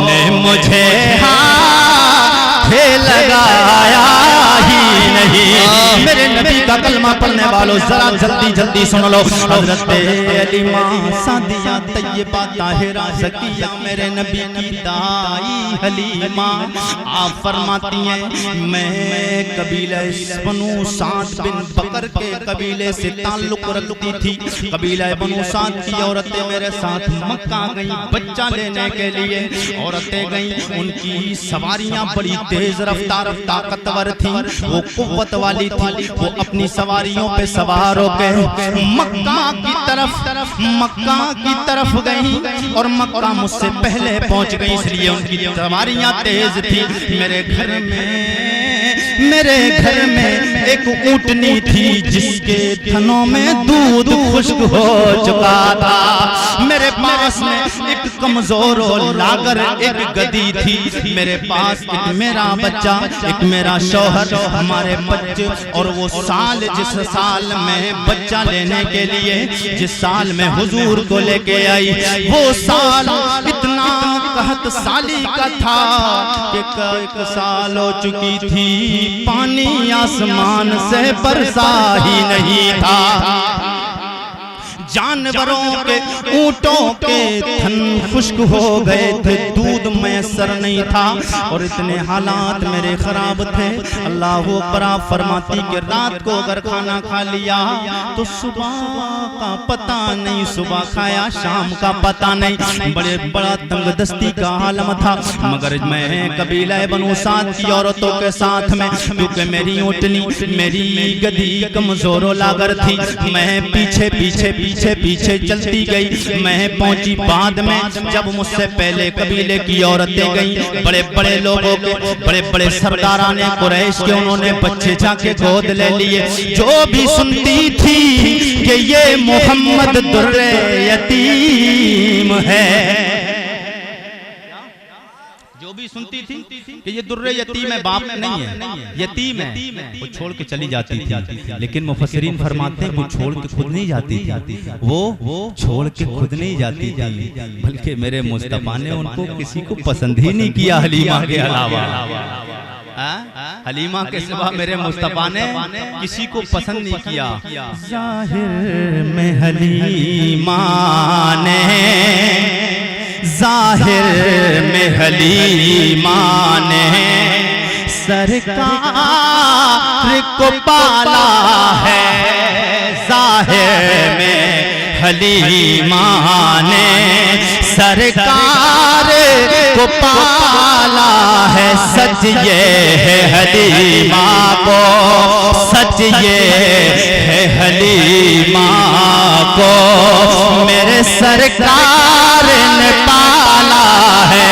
نے مجھے ہاتھ لگایا ہی نہیں۔ میرے نبی کا کا کلمہ پڑھنے والوں ذرا جلدی جلدی سن لو. حضرت حلیمہ سعدیہ طیبہ طاہرہ زکیہ میرے نبی کی دائی حلیمہ آپ فرماتی ہیں میں قبیلہ بنو سعد بن بکر کے قبیلے سے تعلق رکھتی تھی. قبیلہ بنو سعد کی عورتیں میرے ساتھ مکہ گئیں بچہ لینے کے لیے. عورتیں گئیں, ان کی سواریاں بڑی تیز رفتار طاقتور تھیں, وہ قوت والی تھی. وہ اپنی سواریوں پہ سوار ہو کے مکہ کی طرف گئیں اور مکہ مجھ سے پہلے پہنچ گئیں, اس لیے ان کی سواریاں تیز تھی. میرے گھر میں ایک اونٹنی تھی جس کے تھنوں میں دودھ خشک ہو چکا تھا. میرے پاس میں ایک کمزور و لاغر ایک گدی تھی. میرے پاس ایک میرا بچہ, ایک میرا شوہر, ہمارے بچے. اور وہ سال جس سال میں بچہ لینے کے لیے جس سال میں حضور کو لے کے آئی, وہ سال اتنا قحط سالی کا تھا کہ ایک سال ہو چکی تھی, پانی آسمان سے برسا ہی نہیں تھا. جانوروں کے اونٹوں کے تھن خشک ہو گئے تھے, دودھ میسر نہیں تھا, اور اتنے حالات میرے خراب تھے. اللہ اکبر فرماتی کہ رات کو اگر کھانا کھا لیا تو صبح کا پتہ نہیں, صبح کھایا شام کا پتہ نہیں. بڑا تنگ دستی کا عالم تھا. مگر میں قبیلہ بنو سعد کی عورتوں کے ساتھ میں, کیونکہ میری اونٹنی میری گدی کمزور و لاغر تھی, میں پیچھے چلتی گئی. میں پہنچی بعد میں جب مجھ سے پہلے قبیلے کی عورتیں گئیں. بڑے بڑے لوگوں کے, بڑے بڑے سرداران قریش کے, انہوں نے بچے جا کے گود لے لیے. جو بھی سنتی تھی کہ یہ محمد در یتیم ہے, جو بھی سنتی تھی کہ یہ در یتیم ہے, باپ نہیں ہے, یتیم ہے, وہ چھوڑ کے چلی جاتی تھی. لیکن مفسرین فرماتے ہیں وہ چھوڑ کے خود نہیں جاتی تھی, وہ چھوڑ کے خود نہیں جاتی تھی, بلکہ میرے مصطفیٰ نے ان کو کسی کو پسند ہی نہیں کیا حلیمہ کے علاوہ. حلیمہ کے سوا میرے مصطفیٰ نے کسی کو پسند نہیں کیا. ظاہر میں حلیمہ نے, ظاہر میں حلیمہ نے سرکار کو پالا ہے. ظاہر میں حلیمہ نے سرکار کو پالا ہے. سچ یہ ہے حلیمہ کو, سچ یہ ہے حلیمہ کو میرے سرکار نے پالا ہے.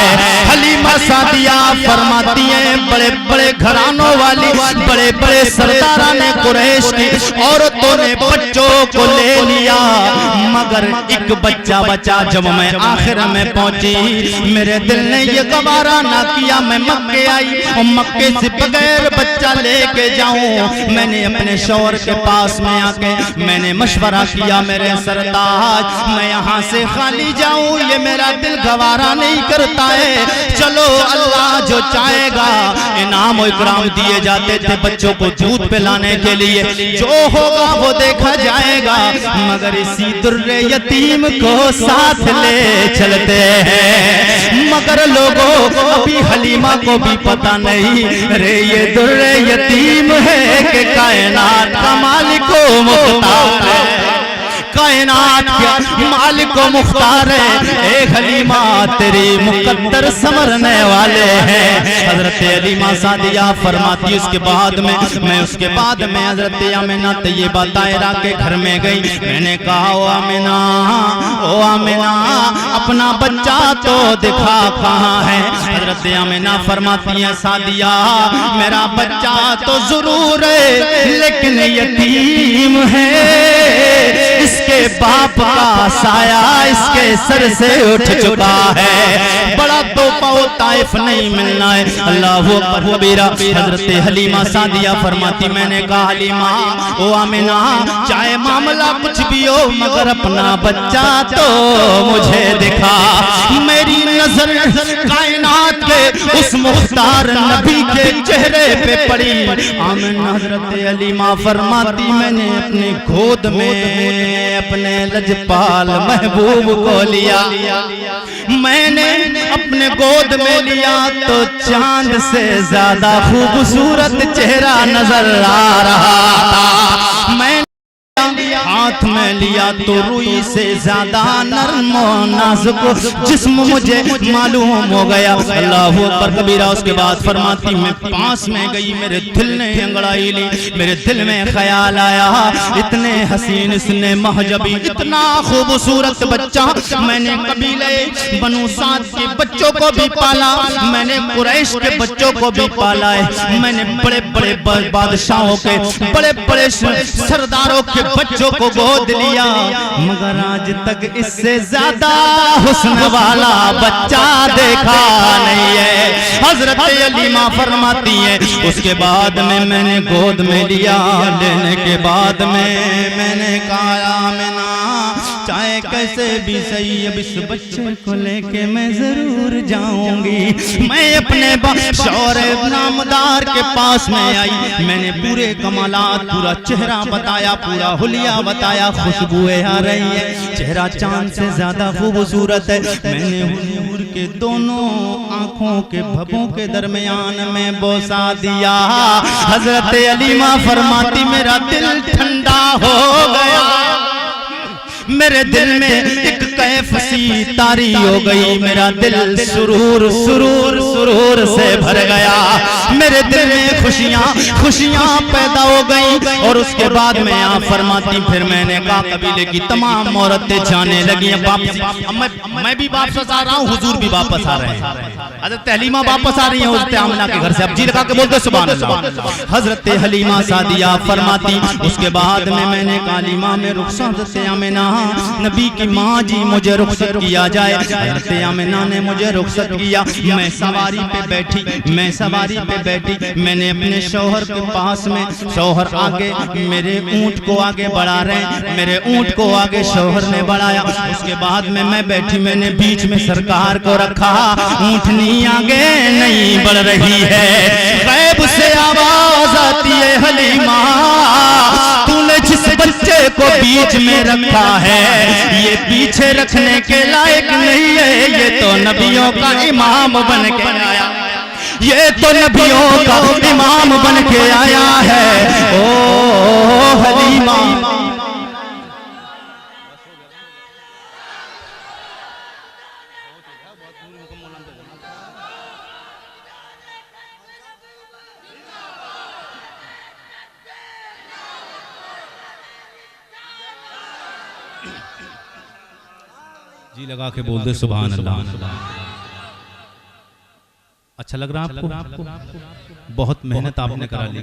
حلیمہ سعدیہ فرماتی ہیں بڑے بڑے گھرانوں والی, بڑے بڑے سرداران قریش کی عورتوں نے بچوں کو لے لیا, مگر ایک بچہ بچا. جب میں آخر میں پہنچی میرے دل نے یہ گوارا نہ کیا میں مکے آئی اور مکے سے بغیر بچہ لے کے جاؤں. میں نے اپنے شوہر کے پاس میں آ کے میں نے مشورہ کیا, میرے سرتاج میں یہاں سے خالی جاؤں, یہ میرا دل گوارا نہیں کرتا ہے. چلو اللہ جو چاہے گا. انعام و اکرام دیے جاتے تھے بچوں کو دودھ پلانے کے لیے, جو ہوگا وہ دیکھا جائے گا. مگر اسی در یتیم کو ساتھ لے چلتے ہیں. مگر لوگوں ابھی حلیمہ کو بھی پتہ نہیں رے یہ در یتیم ہے کہ کائنات کا مالک و مختار ہے, کائنات کے مالک و مختار ہے. اے حلیمہ تیری مقدر سمرنے والے ہیں. حضرت حلیمہ سعدیہ فرماتی اس کے بعد میں حضرت آمنہ طیبہ طاہرہ کے گھر میں گئی. میں نے کہا او آمنہ اپنا بچہ تو دکھا کہاں ہے. حضرت آمنہ فرماتی ہیں سعدیہ میرا بچہ تو ضرور ہے لیکن یتیم ہے, اس کے باپ کا سایہ اس کے سر سے اٹھ چکا ہے. بڑا توپہ و طائف نہیں ملنا ہے. اللہ اکبر کبیرہ. حضرت حلیمہ سعدیہ فرماتی میں نے کہا حلیمہ او آمنہ چاہے معاملہ کچھ بھی ہو مگر اپنا بچہ تو مجھے دکھا. میری نظر کائنات کے اس مختار نبی کے چہرے پہ پڑی. آمنہ حضرت علیمہ فرماتی میں نے اپنے گود میں اپنے لجپال محبوب کو لیا. میں نے اپنے گود میں لیا تو چاند سے زیادہ خوبصورت چہرہ نظر آ رہا تھا. میں ہاتھ میں لیا تو روئی سے زیادہ نرم و نازک جسم مجھے معلوم ہو گیا. اللہ اکبر کبیرہ. اس کے بعد فرماتی میں پاس میں گئی, میرے دل نے انگڑائی لی. میرے دل میں خیال آیا اتنے حسین اس نے محجبی اتنا خوبصورت بچہ میں نے قبیلے بنو سعد کے بچوں کو بھی پالا, میں نے قریش کے بچوں کو بھی پالا ہے, میں نے بڑے بڑے بادشاہوں کے بڑے بڑے سرداروں کے بچوں کو گود لیا, مگر آج تک اس سے زیادہ حسن والا بچہ دیکھا نہیں ہے. حضرت علیمہ فرماتی ہے اس کے بعد میں نے گود میں لیا. لینے کے بعد میں نے کہا آمنہ چاہے کیسے بھی صحیح اب اس بچے کو لے کے میں ضرور جاؤں گی. میں اپنے شوہر نامدار کے پاس میں آئی, میں نے پورے کمالات پورا چہرہ بتایا, پورا حلیہ بتایا, خوشبوئیں آ رہی ہے, چہرہ چاند سے زیادہ خوبصورت ہے. میں نے حضور کے دونوں آنکھوں کے بھبوں کے درمیان میں بوسا دیا. حضرت علیمہ فرماتی میرا دل ٹھنڈا ہو گیا, میرے دل میں ایک کیف سی طاری ہو گئی, میرا دل سرور سرور سرور سے بھر گیا, میرے دل میں خوشیاں پیدا ہو گئی. اور اس کے بعد میں آپ فرماتی پھر میں نے کہا قبیلے کی تمام عورتیں جانے لگی ہیں, میں بھی واپس آ رہا ہوں, حضور بھی واپس آ رہے ہیں, حضرت حلیمہ واپس آ رہی ہیں حضرت آمنہ کے گھر سے. اب جی لگا کے بولتے سبحان اللہ. حضرت حلیمہ سعدیہ فرماتی اس کے بعد میں نے کہا حلیمہ میں رخصت حضرت آمنہ نبی کی ماں جی مجھے رخصت کیا جائے. حضرت آمنہ نے مجھے رخصت کیا. میں سواری پہ بیٹھی, میں نے اپنے شوہر کے پاس میں, شوہر آگے میرے اونٹ کو آگے بڑھا رہے ہیں, میرے اونٹ کو آگے شوہر نے بڑھایا. اس کے بعد میں بیٹھی, میں نے بیچ میں سرکار کو رکھا, اونٹنی آگے نہیں بڑھ رہی ہے. غیب سے آواز آتی ہے حلیمہ تو نے جس بچے کو بیچ میں رکھا ہے یہ پیچھے رکھنے کے لائق نہیں ہے, یہ تو نبیوں کا امام بن کے آیا, یہ تو نبیوں کا امام بن کے آیا ہے. او حلیمہ جی لگا کے بول دے سبحان اللہ. اچھا لگ رہا آپ کو؟ بہت محنت آپ نے کرا لی,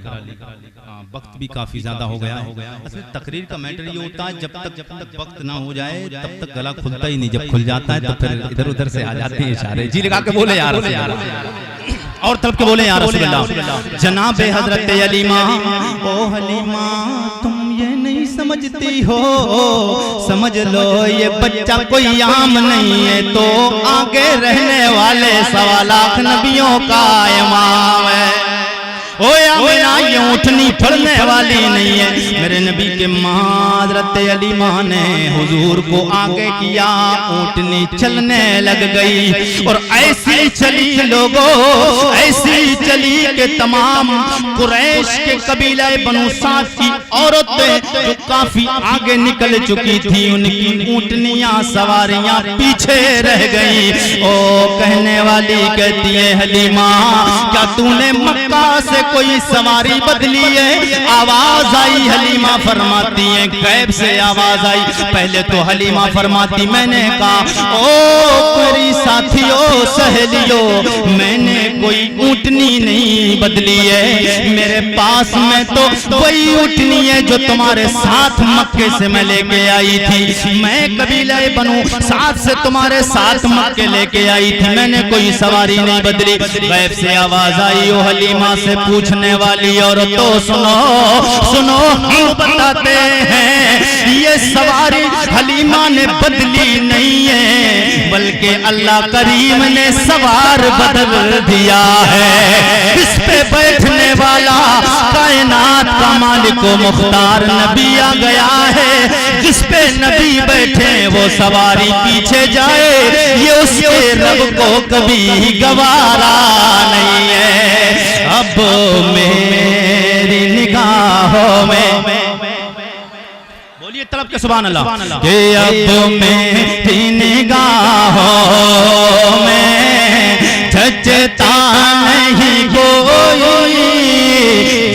وقت بھی کافی زیادہ ہو گیا. اصل تقریر کا میٹر یہ ہوتا ہے جب تک وقت نہ ہو جائے تب تک گلا کھلتا ہی نہیں, جب کھل جاتا ہے تو پھر ادھر ادھر سے آ جاتے ہیں اشارے. جی لگا کے بولے یا رسول اللہ, اور طرف کے بولے یا رسول اللہ. جناب حضرت علیمہ او حلیمہ تم یہ نہیں سمجھتی ہو, سمجھ لو یہ بچہ کوئی عام نہیں ہے, تو آگے رہنے والے 1.25 لاکھ نبیوں کا امام ہے. او آمنہ یہ اونٹنی پھڑنے والی نہیں ہے. میرے نبی کے ماں حضرت علیمہ نے حضور کو آگے کیا, اونٹنی چلنے لگ گئی اور ایسی چلی لوگوں, ایسی چلی کہ تمام قریش کے قبیلہ بنو سعد کی عورتیں جو کافی آگے نکل چکی تھی ان کی اونٹنیاں سواریاں پیچھے رہ گئی. او کہنے والی کہتی ہے حلیمہ کیا تو نے مکہ سے کوئی سواری بدلی ہے؟ آواز آئی, حلیمہ فرماتی ہیں غیب سے آواز آئی. پہلے تو حلیمہ فرماتی میں نے کہا او میری ساتھیوں سہیلیوں میں نے کوئی اونٹنی نہیں بدلی ہے, میرے پاس میں تو وہی اونٹنی ہے جو تمہارے ساتھ مکے سے میں لے کے آئی تھی. میں قبیلہ بنو سعد سے تمہارے ساتھ مکے لے کے آئی تھی, میں نے کوئی سواری نہیں بدلی. غیب سے آواز آئی او حلیمہ سے پوچھنے والی عورتوں سنو ہم بتاتے ہیں یہ سواری حلیمہ نے بدلی نہیں ہے بلکہ اللہ کریم نے سوار بدل دیا ہے۔ اس پہ بیٹھنے والا کائنات کا مالک و مختار نبی آ گیا ہے۔ جس پہ نبی بیٹھے وہ سواری پیچھے جائے، یہ اس کے رب کو کبھی گوارا نہیں ہے۔ اب میری نگاہوں میں، بولیے طلب کے سبحان اللہ، کہ اب میری نگاہوں میں جھجھتا نہیں کوئی،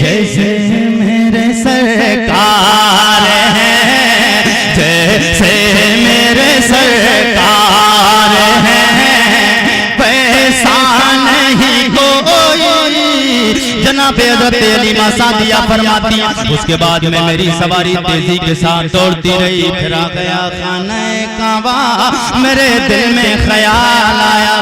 جیسے میرے سرکار ہیں، جیسے میرے سرکار ہیں، ویسا نہیں کوئی۔ جناب حضرت علیمہ سعدیہ فرماتی اس کے بعد میں میری سواری تیزی کے ساتھ دوڑتی رہی، پھر آ گیا خانہ کعبہ، میرے دل میں خیال آیا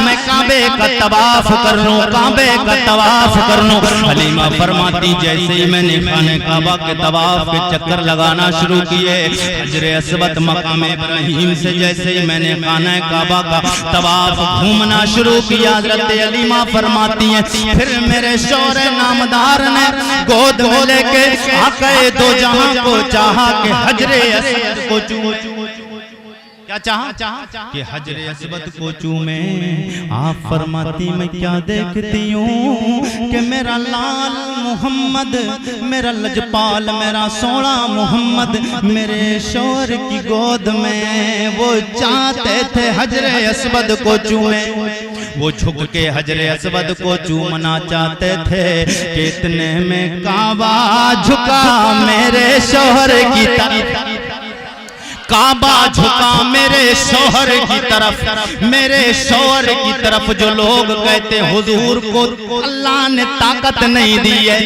میں کعبے کا طواف کر لوں، کعبے کا طواف کر لوں۔ حلیمہ فرماتی جیسے ہی میں نے خانہ کعبہ کے طواف کے چکر لگانا شروع کیے، حجر اسود مقام ابراہیم سے جیسے ہی میں نے خانہ کعبہ کا طواف گھومنا شروع کیا، حضرت حلیمہ فرماتی ہیں پھر میرے شوہر نامدار نے گود میں لے کے آقا دو جہاں کو چاہا کہ حجر اسود کو کیا چاہا کہ حجر اسود کو چومیں۔ آپ فرماتی میں کیا دیکھتی ہوں کہ میرا لال محمد، میرا لجپال، میرا سونا محمد میرے شوہر کی گود میں، وہ چاہتے تھے حجر اسود کو چومیں، وہ جھک کے حجر اسود کو چومنا چاہتے تھے کہ اتنے میں کعبہ جھکا میرے شوہر کی طرف، کعبہ جھکا میرے شوہر کی طرف، میرے شوہر کی طرف۔ جو لوگ کہتے حضور کو اللہ نے طاقت نہیں دی ہے،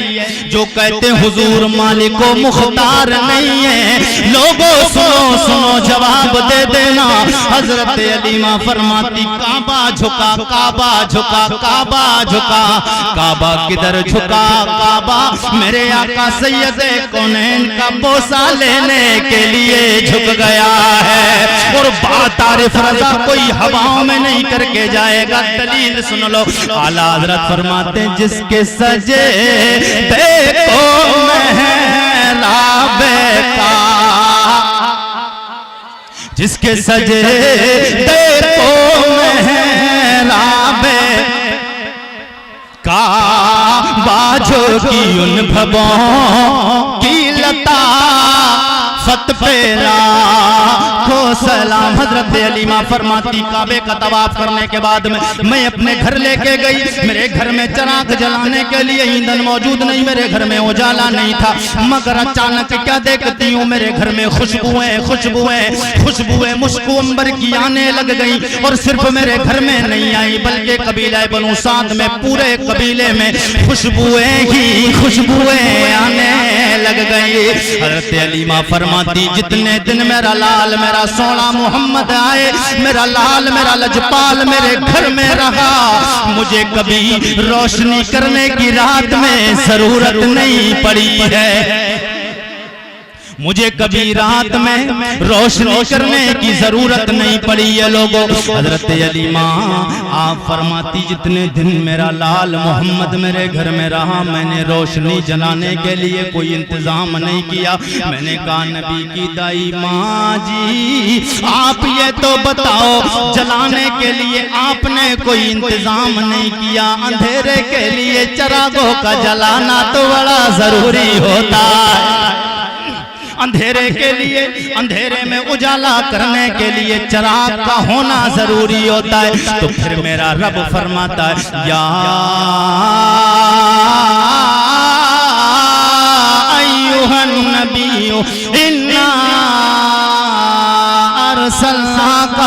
جو کہتے حضور مالک و مختار نہیں ہے، لوگوں سنو سنو جواب دے دینا۔ حضرت علیمہ فرماتی کعبہ جھکا، کعبہ جھکا، کعبہ جھکا، کعبہ کدھر جھکا؟ کعبہ میرے آقا سید کونین کا بوسہ لینے کے لیے جھک گیا ہے۔ اور بات عارف رضا کوئی ہواؤں میں نہیں کر کے جائے گا، دلیل سن لو۔ اعلیٰ حضرت فرماتے ہیں جس کے سجے دیکھو محراب کا، جس کے سجے دیکھو محراب کا، باجو کی ان بھبوں کی لتا فت پیرا کو سلام۔ حضرت علیمہ فرماتی کعبے کا طواف کرنے کے بعد میں اپنے گھر لے کے گئی، میرے گھر میں چراغ جلانے کے لیے ایندھن موجود نہیں، میرے گھر میں اجالا نہیں تھا، مگر اچانک کیا دیکھتی ہوں میرے گھر میں خوشبوئیں مشک و عنبر کی آنے لگ گئی، اور صرف میرے گھر میں نہیں آئی بلکہ قبیلہ بنو سعد میں پورے قبیلے میں خوشبوئیں آنے لگ گئی۔ حضرت علیمہ فرماتی جتنے دن میرا لال میرا سونا محمد آئے، میرا لال میرا لجپال میرے گھر میں رہا، مجھے کبھی روشنی کرنے کی رات میں ضرورت نہیں پڑی ہے، مجھے کبھی رات میں روشنی کرنے کی ضرورت نہیں پڑی ہے لوگوں۔ حضرت علیمہ آپ فرماتی جتنے دن میرا لال محمد میرے گھر میں رہا، میں نے روشنی جلانے کے لیے کوئی انتظام نہیں کیا۔ میں نے کہا نبی کی دائی ماں جی آپ یہ تو بتاؤ جلانے کے لیے آپ نے کوئی انتظام نہیں کیا، اندھیرے کے لیے چراغوں کا جلانا تو بڑا ضروری ہوتا ہے، اندھیرے کے لیے اندھیرے میں اجالا کرنے کے لیے چراغ کا ہونا ضروری ہوتا ہے۔ تو پھر میرا رب فرماتا ہے یا ایھا النبی انا ارسلناک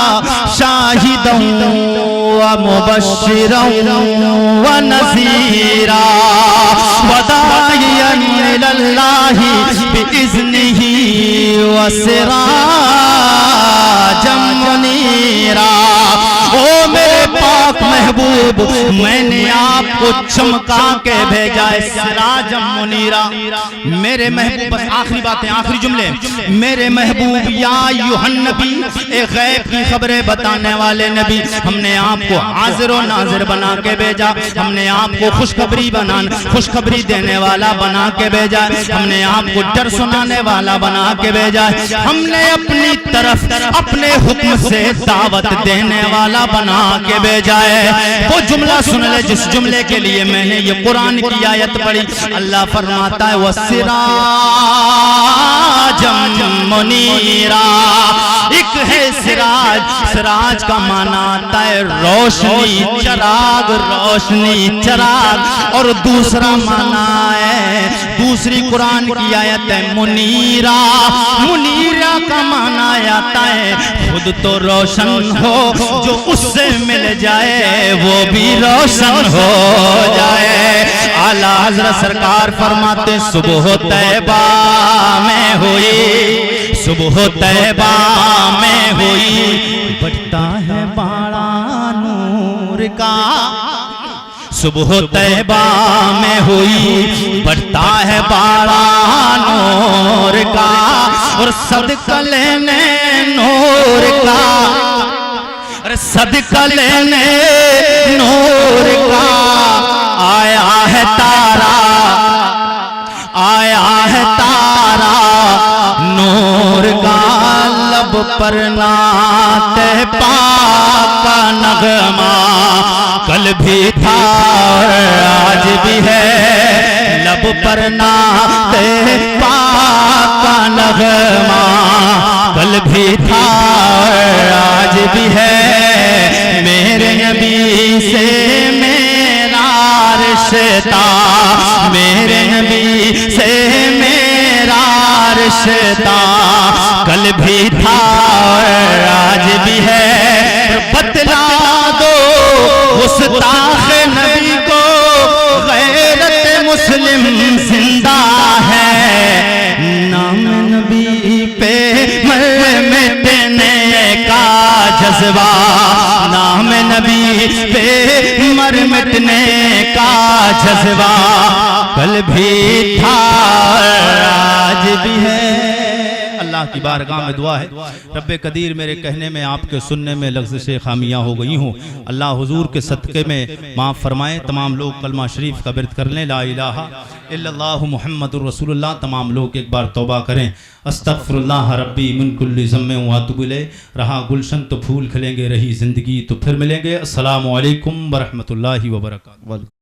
شاہدا ومبشرا ونذیرا وداعیا الی اللہ بإذنہ وسراجا منیرا۔ او میرے پاک محبوب محبوب میں نے آپ کو چمکا کے بھیجا ہے سراجم منیرا. میرے محبوب، بس آخری باتیں، آخری جملے. میرے محبوب یا ایھا النبی، اے غیب کی خبریں بتانے والے نبی، ہم نے آپ کو حاضر و ناظر بنا کے بھیجا. ہم نے آپ کو خوشخبری دینے والا بنا کے بھیجا. ہم نے آپ کو ڈر سنانے والا بنا کے بھیجا. ہم نے اپنی طرف اپنے حکم سے دعوت دینے والا بنا کے بھیجا ہے. وہ جملہ سن لے جس جملے کے لیے میں نے یہ قرآن کی آیت پڑھی. اللہ فرماتا ہے وَسِرَاجًا مُنِيرًا. ایک ہے سراج، سراج کا معنی آتا ہے روشنی، چراغ، روشنی، چراغ. اور دوسرا معنی ہے، دوسری قرآن کی آیت ہے منیرا. منیرا کا معنی آتا ہے خود تو روشن ہو، جو اس سے مل جائے وہ بھی روشن ہو جائے. اعلیٰ حضرت سرکار فرماتے صبح طیبہ میں ہوئی، صبح طیبہ میں ہوئی، بڑھتا ہے باڑا نور کا. صبح طیبہ میں ہوئی، بڑھتا ہے باڑا نور کا. اور صدقہ لینے نور کا، اور صدقہ لینے نور کا آیا ہے تارا، آیا ہے تارا نور کا. لب پر نعت پاک کا نغمہ کل بھی تھا آج بھی ہے. لب پر نعت پاک کا نغمہ کل بھی تھا آج بھی ہے. میرے نبی سے میرا رشتہ، میرے نبی سے میرا رشتہ کل بھی تھا آج بھی ہے. بتلا دو گستاخ نبی کو غیرت مسلم زندہ ہے. نام نبی پہ مر مٹنے کا جذبہ، نام نبی پہ مر مٹنے کا جذبہ کل بھی تھا آج بھی ہے. اللہ کی بارگاہ میں دعا ہے رب قدیر میرے کہنے میں آپ کے سننے میں لغزشیں خامیاں ہو گئی ہوں. اللہ حضور کے صدقے میں معاف فرمائے. تمام لوگ کلمہ شریف کا ورد کر لیں، لا الہ الا اللہ محمد الرسول اللہ. تمام لوگ ایک بار توبہ کریں. استغفر اللہ ربی من کل ذنب واتوب الیہ. رہا گلشن تو پھول کھلیں گے، رہی زندگی تو پھر ملیں گے. السلام علیکم ورحمۃ اللہ وبرکاتہ.